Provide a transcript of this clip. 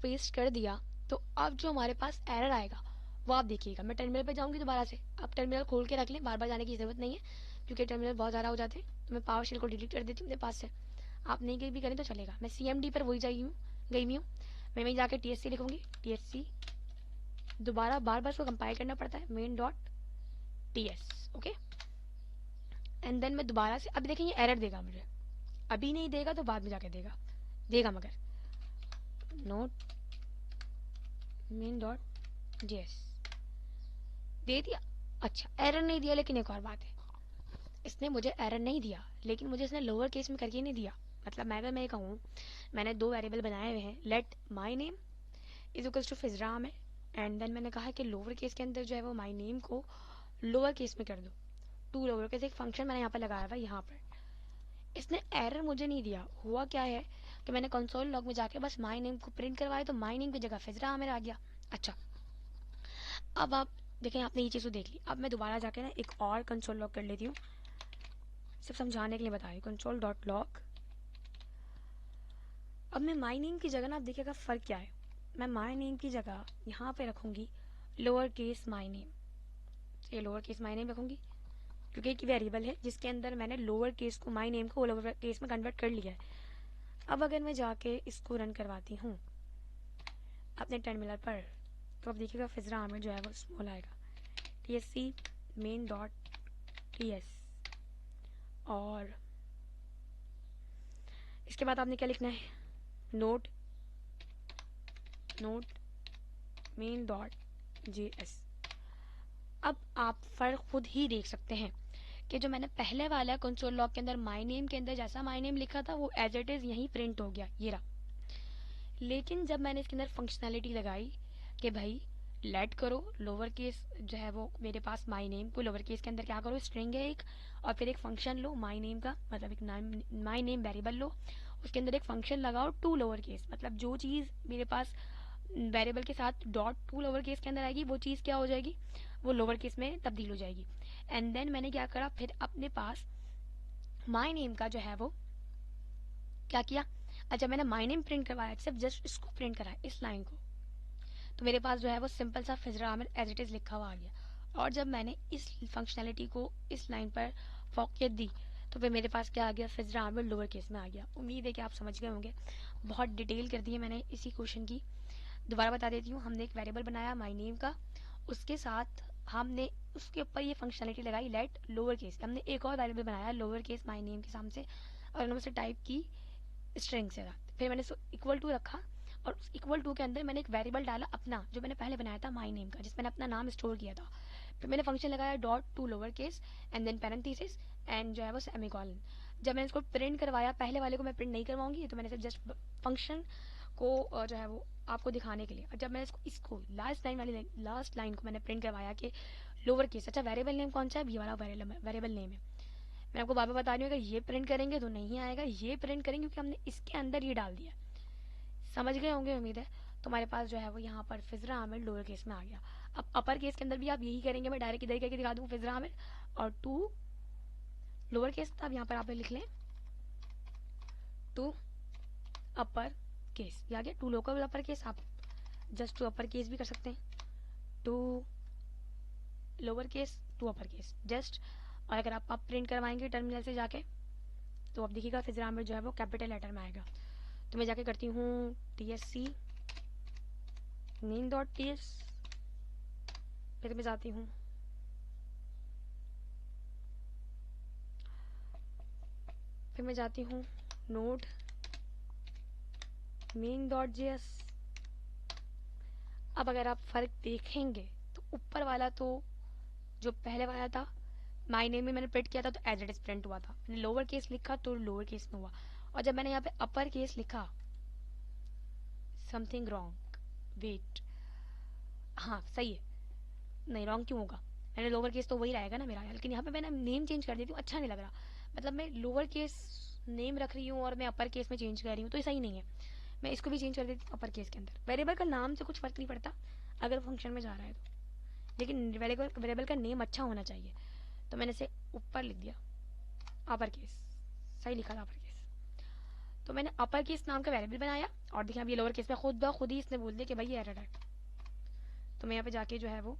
Paste कर दिया तो अब जो हमारे पास एरर आएगा वो आप देखिएगा। मैं टर्मिनल पे जाऊंगी दोबारा से, आप टर्मिनल खोल के रख लें, बार बार जाने की जरूरत नहीं है क्योंकि टर्मिनल बहुत ज़्यादा हो जाते हैं। तो मैं पावर शेल को डिलीट कर देती हूँ मेरे पास से, आप नहीं कहीं भी करें तो चलेगा। मैं CMD पर वही गई हुई हूँ। मैं वहीं जाके TSC लिखूंगी, TSC दोबारा बार बार उसको कंपाइल करना पड़ता है, main.ts ओके। एंड देन मैं दोबारा से, अभी देखेंगे एरर देगा मुझे, अभी नहीं देगा तो बाद में जाके देगा मगर नोट main.js दे दिया। अच्छा एरर नहीं दिया, लेकिन एक और बात है, इसने मुझे एरर नहीं दिया लेकिन मुझे इसने लोअर केस में करके नहीं दिया। मतलब मैं अगर मैं कहूँ, मैंने दो वेरिएबल बनाए हुए हैं, let my name is equals to फिजरा में, एंड देन मैंने कहा कि लोअर केस के अंदर जो है वो माई नेम को लोअर केस में कर दो, टू लोअर केस। एक फंक्शन मैंने यहाँ पर लगाया हुआ, यहाँ पर इसने एरर मुझे नहीं दिया। हुआ क्या है कि मैंने कंसोल लॉग में जाके बस माई नेम को प्रिंट करवाया तो माई नेम की जगह फिजरा मेरा आ गया। अच्छा अब आप देखें, आपने ये चीज़ तो देख ली। अब मैं दोबारा जाके ना एक और कंसोल लॉग कर लेती हूँ, सिर्फ समझाने के लिए बता रही हूँ। कंसोल डॉट लॉग, अब मैं माई नेम की जगह ना, आप देखिएगा फ़र्क क्या है। मैं माई नेम की जगह यहाँ पे रखूँगी लोअर केस माई नेम, ये लोअर केस माई नेम रखूँगी क्योंकि एक वेरिएबल है जिसके अंदर मैंने लोअर केस को, माई नेम को लोअर केस में कन्वर्ट कर लिया है। अब अगर मैं जाके इसको रन करवाती हूँ अपने टर्मिनल पर, तो अब देखिएगा फिजरा आमिर जो है वो स्मॉल आएगा, TSC main.ts, और इसके बाद आपने क्या लिखना है, नोट main.js। अब आप फर्क खुद ही देख सकते हैं कि जो मैंने पहले वाला कंसोल लॉग के अंदर माई नेम के अंदर जैसा माई नेम लिखा था वो एज इट इज यहीं प्रिंट हो गया, ये रहा। लेकिन जब मैंने इसके अंदर फंक्शनैलिटी लगाई कि भाई लेट करो लोअर केस जो है वो मेरे पास माई नेम को लोअर केस के अंदर क्या करो, स्ट्रिंग है एक, और फिर एक फंक्शन लो माई नेम का, मतलब एक माई नेम वेरिएबल लो, उसके अंदर एक फंक्शन लगाओ टू लोअर केस, मतलब जो चीज़ मेरे पास वेरिएबल के साथ डॉट टू लोअर केस के अंदर आएगी वो चीज़ क्या हो जाएगी, वो लोअर केस में तब्दील हो जाएगी। एंड देन मैंने क्या करा, फिर अपने पास माई नेम का जो है वो क्या किया, अच्छा मैंने माई नेम प्रिंट करवाया, सिर्फ जस्ट इसको प्रिंट कराया, इस लाइन को, तो मेरे पास जो है वो सिंपल सा फिजरा आमिर एज इट इज लिखा हुआ आ गया। और जब मैंने इस फंक्शनैलिटी को इस लाइन पर फौकियत दी तो फिर मेरे पास क्या आ गया, फिजरा आमिर लोअर केस में आ गया। उम्मीद है कि आप समझ गए होंगे, बहुत डिटेल कर दी है मैंने इसी क्वेश्चन की। दोबारा बता देती हूँ, हमने एक वेरिएबल बनाया माई नेम का, उसके साथ हमने उसके ऊपर ये फंक्शनलिटी लगाई लेट लोअर केस, हमने एक और वेरिएबल बनाया लोअर केस माई नेम के सामने से, और हमने उसे टाइप की स्ट्रिंग से साथ, फिर मैंने इक्वल टू रखा, और उस इक्वल टू के अंदर मैंने एक वेरिएबल डाला अपना जो मैंने पहले बनाया था माई नेम का, जिसमें मैंने अपना नाम स्टोर किया था। फिर मैंने फंक्शन लगाया dot to lower case and then parenthesis and जो है वो सेमीकोलन। जब मैंने इसको प्रिंट करवाया, पहले वाले को मैं प्रिंट नहीं करवाऊंगी, तो मैंने सिर्फ जस्ट फंक्शन को जो है वो आपको दिखाने के लिए, और जब मैंने इसको लास्ट लाइन को मैंने प्रिंट करवाया कि लोअर केस, अच्छा वेरिएबल नेम कौन सा है, ये वाला वेरिएबल नेम है। मैं आपको बार बार बता रही हूँ, अगर ये प्रिंट करेंगे तो नहीं आएगा, ये प्रिंट करेंगे क्योंकि हमने इसके अंदर ये डाल दिया। समझ गए होंगे उम्मीद है। तो हमारे पास जो है वो यहाँ पर फिजरा आमिर लोअर केस में आ गया। अब अपर केस के अंदर भी आप यही करेंगे, मैं डायरेक्ट इधर करके दिखा दूँ, फिजरा आमिर और टू लोअर केस, तब यहाँ पर आप लिख लें टू अपर केस, ये आ गया टू लोकल अपर केस, आप जस्ट टू अपर केस भी कर सकते हैं, to lower case to upper case just. और अगर आप प्रिंट करवाएंगे टर्मिनल से जाके तो आप देखिएगा फिजरा आमिर जो है वो कैपिटल लेटर में आएगा। तो मैं जाके करती हूँ TSC main.ts, फिर मैं जाती हूँ नोड main.js। अब अगर आप फर्क देखेंगे तो ऊपर वाला तो जो पहले वाला था माई नेम में मैंने प्रिंट किया था तो एज इट इज प्रिंट हुआ था, मैंने लोअर केस लिखा तो लोअर केस में हुआ, और जब मैंने यहाँ पे अपर केस लिखा समथिंग रॉन्ग, वेट, हाँ सही है, नहीं रॉन्ग क्यों होगा, मैंने लोअर केस तो वही रहेगा ना मेरा, लेकिन यहाँ पे मैंने नेम चेंज कर देती हूँ, अच्छा नहीं लग रहा, मतलब मैं लोअर केस नेम रख रही हूँ और मैं अपर केस में चेंज कर रही हूँ तो ये सही नहीं है। मैं इसको भी चेंज कर देती हूँ अपर केस के अंदर। वेरिएबल का नाम से कुछ फर्क नहीं पड़ता अगर फंक्शन में जा रहा है तो, लेकिन वेरिएबल का नेम अच्छा होना चाहिए, तो मैंने इसे ऊपर लिख दिया अपर केस, सही लिखा था अपर केस। तो मैंने अपर केस नाम का वेरिएबल बनाया और देखिए अब ये लोअर केस में खुद ब खुद ही इसने बोल दिया कि भाई ये एरर है। तो मैं यहाँ पे जाके जो है वो